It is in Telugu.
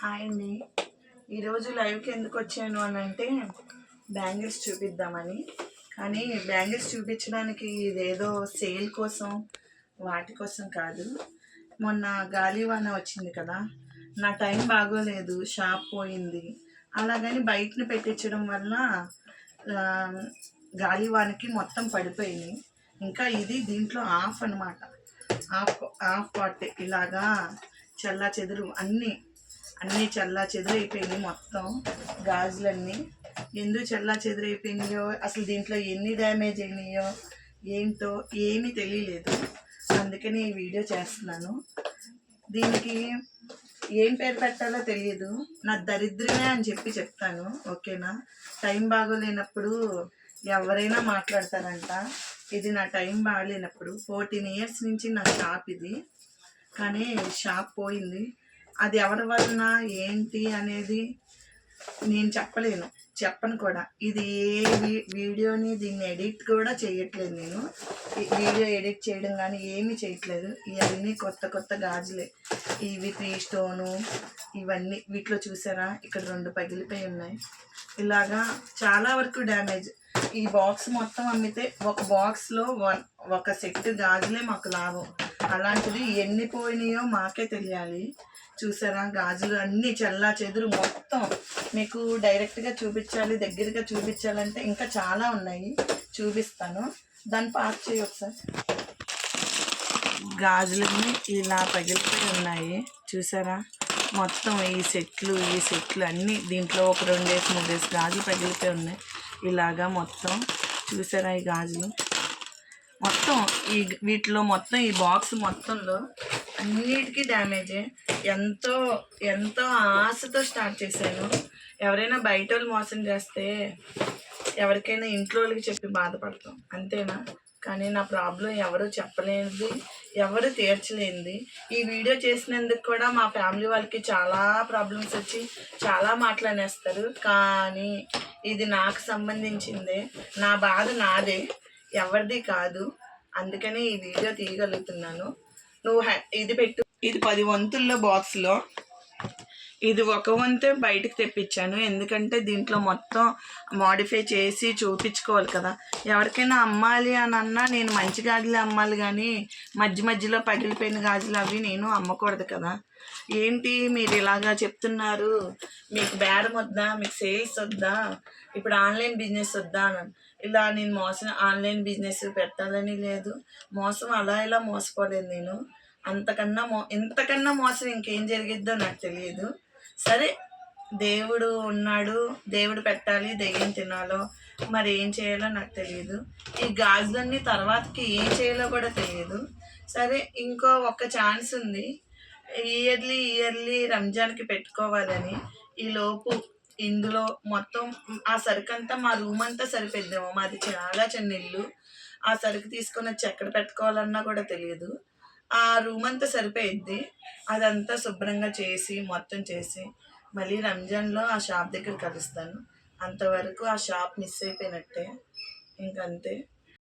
హాయ్ అండి. ఈరోజు లైవ్కి ఎందుకు వచ్చాను అని అంటే బ్యాంగిల్స్ చూపిద్దామని. కానీ బ్యాంగిల్స్ చూపించడానికి ఇదేదో సేల్ కోసం వాటి కోసం కాదు. మొన్న గాలివాన వచ్చింది కదా, నా టైం బాగోలేదు, షాప్ పోయింది. అలాగని బయటని పెట్టించడం వల్ల గాలివానకి మొత్తం పడిపోయింది. ఇంకా ఇది దీంట్లో ఆఫ్ అనమాట, ఆఫ్ పార్ట్ ఇలాగా చల్లా చెదురు అన్నీ చల్లా చెదురైపోయినాయి. మొత్తం గాజులన్నీ ఎందుకు చల్లా చెదురైపోయినాయో, అసలు దీంట్లో ఎన్ని డ్యామేజ్ అయినాయో ఏంటో ఏమీ తెలియలేదు. అందుకని ఈ వీడియో చేస్తున్నాను. దీనికి ఏం పేరు పెట్టాలో తెలియదు. నా దరిద్రమే అని చెప్తాను, ఓకేనా? టైం బాగోలేనప్పుడు ఎవరైనా మాట్లాడతారంట. ఇది నా టైం బాగలేనప్పుడు 14 years నుంచి నా షాప్ ఇది. కానీ షాప్ పోయింది. అది ఎవరి వలన ఏంటి అనేది నేను చెప్పను కూడా. ఇది ఏ వీడియోని దీన్ని ఎడిట్ కూడా చేయట్లేదు. నేను వీడియో ఎడిట్ చేయడం కానీ ఏమీ చేయట్లేదు. ఇవన్నీ కొత్త గాజులే. ఇవి 3 స్టోను ఇవన్నీ. వీటిలో చూసారా, ఇక్కడ 2 పగిలిపోయి ఉన్నాయి. ఇలాగా చాలా వరకు డ్యామేజ్. ఈ బాక్స్ మొత్తం అమ్మితే ఒక బాక్స్లో ఒక సెట్ గాజులే మాకు లాభం. అలాంటిది ఎన్ని పోయినాయో మాకే తెలియాలి. చూసారా, గాజులు అన్నీ చల్లా చెదురు మొత్తం. మీకు డైరెక్ట్గా చూపించాలి, దగ్గరగా చూపించాలంటే ఇంకా చాలా ఉన్నాయి, చూపిస్తాను. దాన్ని పాస్ చేయి ఒకసారి. గాజులన్నీ ఇలా పగిలిపోయి ఉన్నాయి, చూసారా? మొత్తం ఈ సెట్లు అన్నీ దీంట్లో ఒక 2-3 గాజులు పగిలిపోయి ఉన్నాయి. ఇలాగా మొత్తం చూసారా, ఈ గాజులు మొత్తం వీటిలో మొత్తం ఈ బాక్స్ మొత్తంలో అన్నిటికీ డ్యామేజే. ఎంతో ఆశతో స్టార్ట్ చేశాను. ఎవరైనా బయట వాళ్ళు మోసం చేస్తే ఎవరికైనా ఇంట్లో వాళ్ళకి చెప్పి బాధపడతాం, అంతేనా? కానీ నా ప్రాబ్లం ఎవరు చెప్పలేనిది, ఎవరు తీర్చలేనిది. ఈ వీడియో చేసినందుకు కూడా మా ఫ్యామిలీ వాళ్ళకి చాలా ప్రాబ్లమ్స్ వచ్చి చాలా మాట్లాడేస్తారు. కానీ ఇది నాకు సంబంధించిందే, నా బాధ నాదే, ఎవరిది కాదు. అందుకని ఈ వీడియో తీయగలుగుతున్నాను. నువ్వు ఇది పెట్టు. ఇది 10 వంతుల్లో బాక్స్లో ఇది ఒక వంతే బయటకు తెప్పించాను. ఎందుకంటే దీంట్లో మొత్తం మోడిఫై చేసి చూపించుకోవాలి కదా. ఎవరికైనా అమ్మాలి అని అన్నా నేను మంచి గాజులు అమ్మాలి, కానీ మధ్యలో పగిలిపోయిన గాజులు అవి నేను అమ్మకూడదు కదా. ఏంటి మీరు ఇలాగా చెప్తున్నారు, మీకు బేరం వద్దా, మీకు సేల్స్ వద్దా, ఇప్పుడు ఆన్లైన్ బిజినెస్ వద్దా అని. ఇలా నేను ఆన్లైన్ బిజినెస్ పెట్టాలని లేదు, మోసం ఇలా మోసపోలేదు నేను. ఇంతకన్నా మోసం ఇంకేం జరిగిద్దో నాకు తెలియదు. సరే, దేవుడు ఉన్నాడు, దేవుడు పెట్టాలి, దెయ్యం తినాలో, మరి ఏం చేయాలో నాకు తెలియదు. ఈ గాజులన్నీ తర్వాతకి ఏం చేయాలో కూడా తెలియదు. సరే, ఒక్క ఛాన్స్ ఉంది. ఇయర్లీ రంజాన్కి పెట్టుకోవాలని. ఈలోపు ఇందులో మొత్తం ఆ సరుకు అంతా మా రూమ్ అంతా సరిపోద్దాము. మాది చాలా చిన్న ఇల్లు. ఆ సరుకు తీసుకొని వచ్చి ఎక్కడ పెట్టుకోవాలన్నా కూడా తెలియదు. ఆ రూమ్ అంతా సరిపోయిద్ది. అదంతా శుభ్రంగా చేసి మొత్తం చేసి మళ్ళీ రంజాన్లో ఆ షాప్ దగ్గర కలుస్తాను. అంతవరకు ఆ షాప్ మిస్ అయిపోయినట్టే, ఇంకంతే.